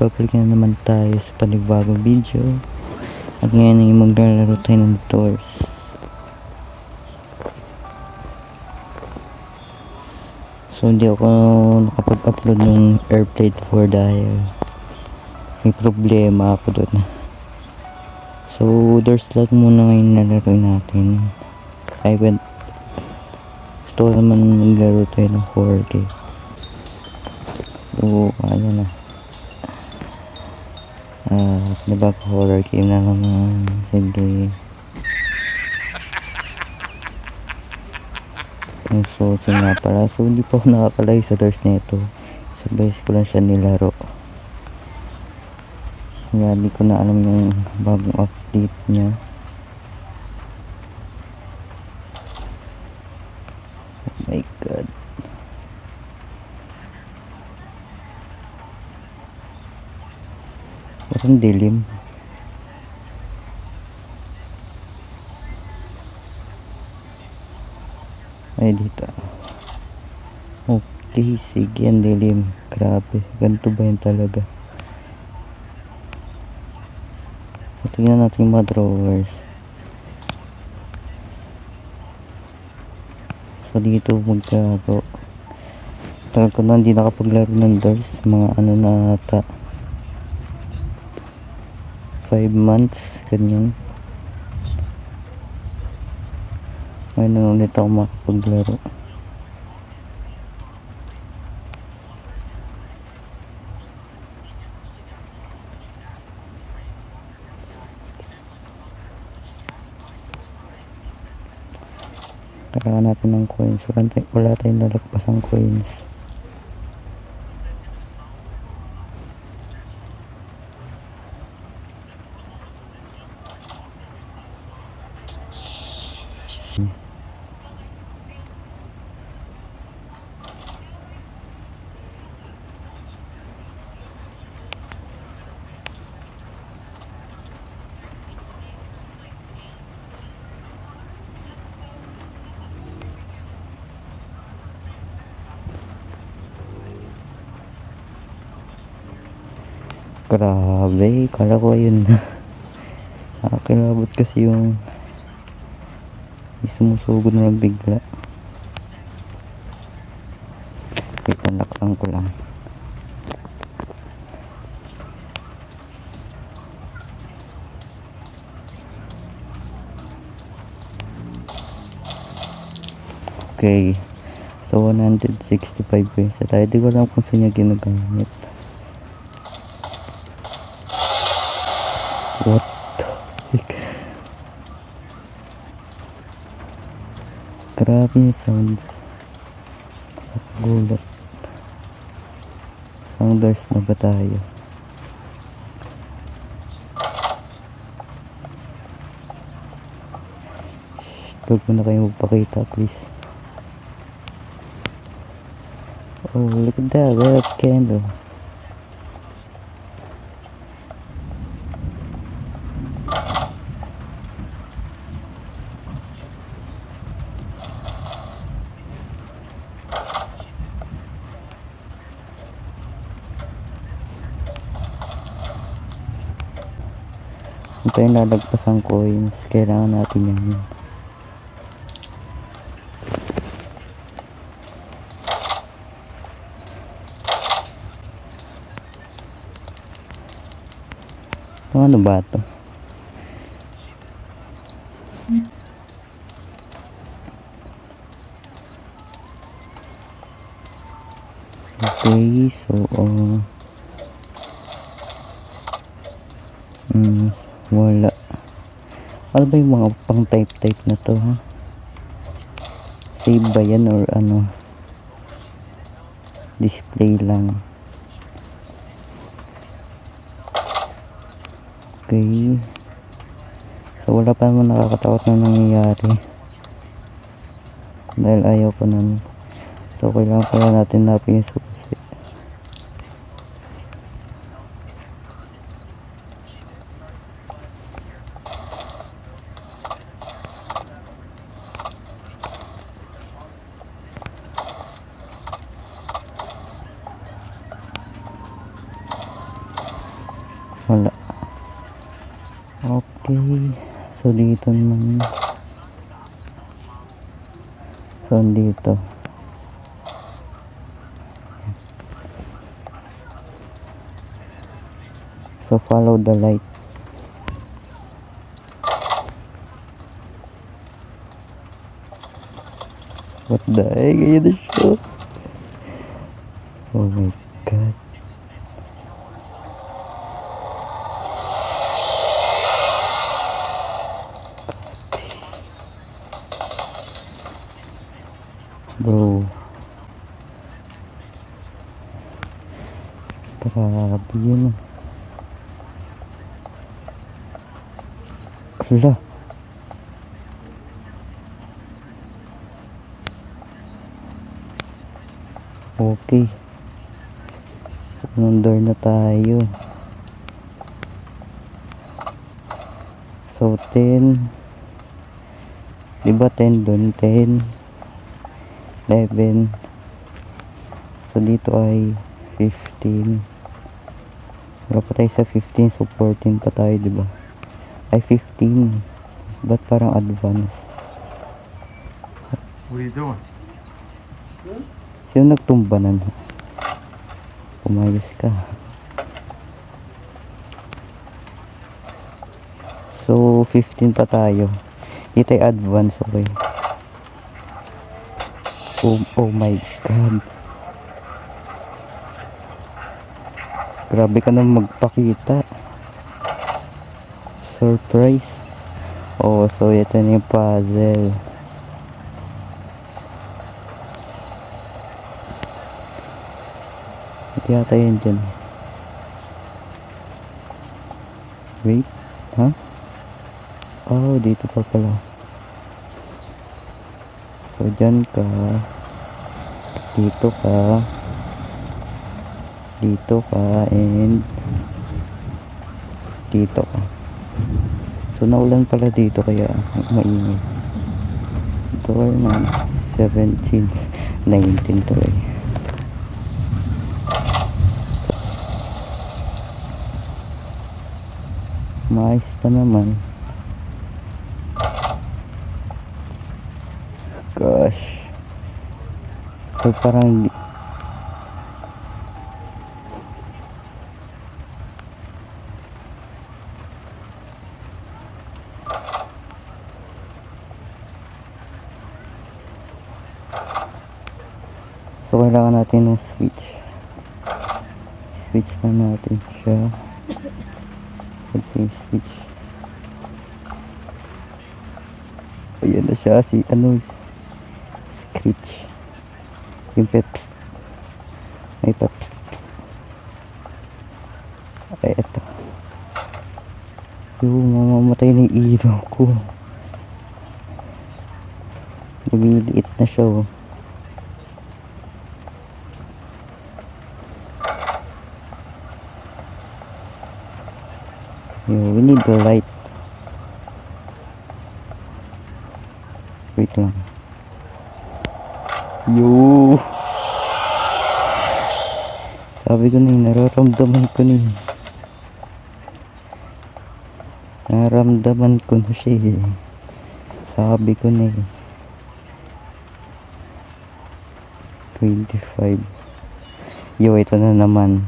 babalik na naman tayo sa panibagong video. At ngayon ay maglalaro tayo ng Doors. So hindi ako nakapag-upload ng Airplay 4 dahil may problema ako doon. So Doors lang muna ngayon nalaro natin. Gusto ko naman maglaro tayo ng horror game. So ayan na. Diba horror game na naman. Sige. So nga pala. So hindi pa ako nakakalay sa Doors na ito. Sabay ko lang siya nilaro. Kaya hindi ko na alam yung bagong update niya. Oh my god. Parang dilim. Ay dito. Okay, sige, ang dilim. Grabe, ganito ba yan talaga? Tingnan natin yung mga drawers. So dito maglaro. Tagal ko na hindi nakapaglaro ng Doors. Mga ano na ata 5 months, ganyan. Ngayon na ulit ako makapaglaro. Kailangan natin ng coins. Wala tayong lalagpasang coins. Grabe, kala ko yun. Nakakilabot kasi yung sumusugod na lang bigla. Ipanlaksan ko lang. Okay, so 165 coins na tayo. Di ko alam kung saan niya ginagamit. What the heck? Grabe yung sounds. Nakagulat. Sounders na ba tayo? Shh, huwag mo na kayo magpakita please. Oh, look at that red candle. Ito yung lalagpasang coins. Kailangan natin yan. Ano ba ito? Okay, so wala. Ano ba yung mga pang type na to, ha? Save ba yan or ano? Display lang. Okay. So wala pa naman nakakatakot na nangyayari. Dahil ayaw ko nun. So kailangan pala natin napin yung susi. Okay. So dito naman. So dito. So follow the light. What the heck? Ayan na siya. Oh my god. Bro. Grabe yun. Hala. Okay. Anong door na tayo? So 10. Diba 10 dun? 10 11. So dito ay 15. Wala pa tayo sa 15. So 14 pa tayo, diba? Ay 15. Ba't parang advance? What are you doing? Sino nagtumba na? Pumayos ka. So 15 pa tayo. Dito ay advance, okay. Oh my god. Grabe ka na magpakita. Surprise. Oh, so ito na yung puzzle. Ito yata yun dyan. Wait. Huh? Oh, dito pa pala. So dyan ka. Dito ka. Dito ka. And dito ka. So naulan pala dito kaya maingay. Door na 17 19 to eh. Maayos pa naman. Gosh. So parang so kailangan natin ng switch. Switch na natin siya. Ito yung switch. Ayan na siya. Si ano, screech. Yung peps. May peps. Ay, eto. Yung mamamatay na yung ilaw ko. Lumiliit na siya, oh. We need the light. Wait lang. Yo! Sabi ko na yun, nararamdaman ko na yun. Nararamdaman ko na siya eh. Sabi ko na eh. 25. Yo, ito na naman.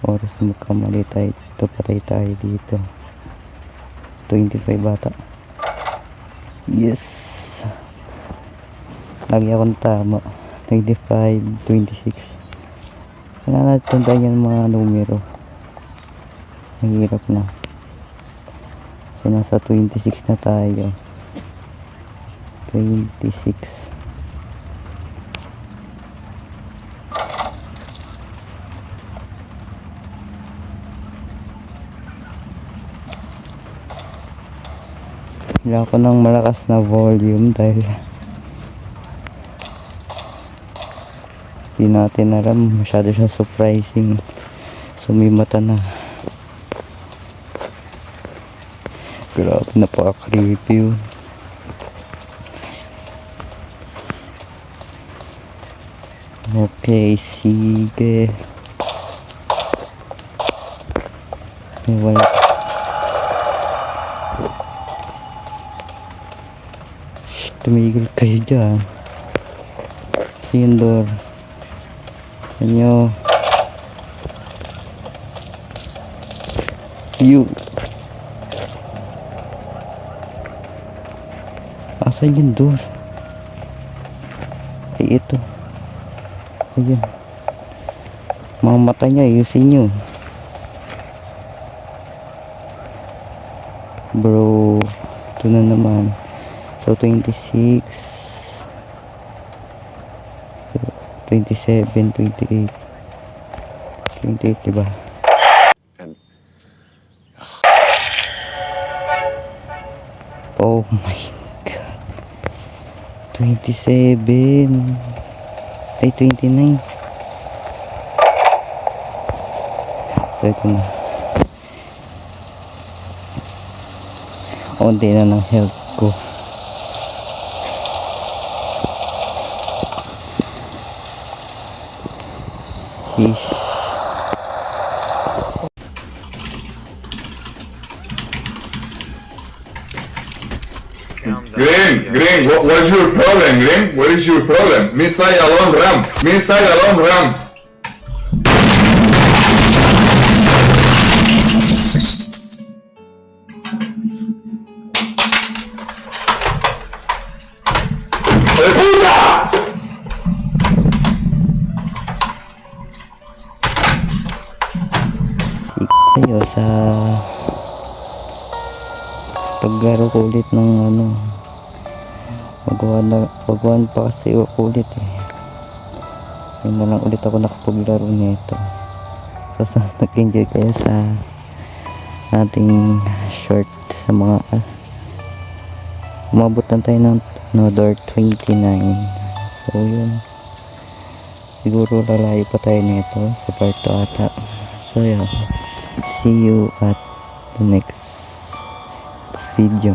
Oras magkamali tayo. Ito patay tayo dito. 25 bata. Yes! Lagi akong tama. 25, 26. Kailangan natin tandaan yung mga numero. Mahirap na. So nasa 26 na tayo. 26. Kailangan ko ng malakas na volume dahil di natin alam, masyado siya surprising. Sumimata na. Grabe, napaka-creepy yun. Okay, sige. Wala. tumigil kayo dyan. Kasi yung door nyo, you, asan yung door? Ay ito, ayan, mga mata nya ayusin nyo bro. Ito na naman. So 26, 27, 28, 28 diba? Oh my god, 27 ay 29. So ito na, onti na ng health ko. Sheesh. Green, what's your problem, Green? What is your problem? Missile alone ramp. Missile alone ramp. ¡Puta! Kayo sa paglaro ko ulit ng ano, magawa pa kasi ako ulit eh. Yun na lang ulit ako nakapaglaro nito. So sana nag-enjoy kayo sa ating short sa mga umabot na tayo ng another 29. So yun, siguro lalayo pa tayo nito sa part 2 ata. So yeah, see you at the next video.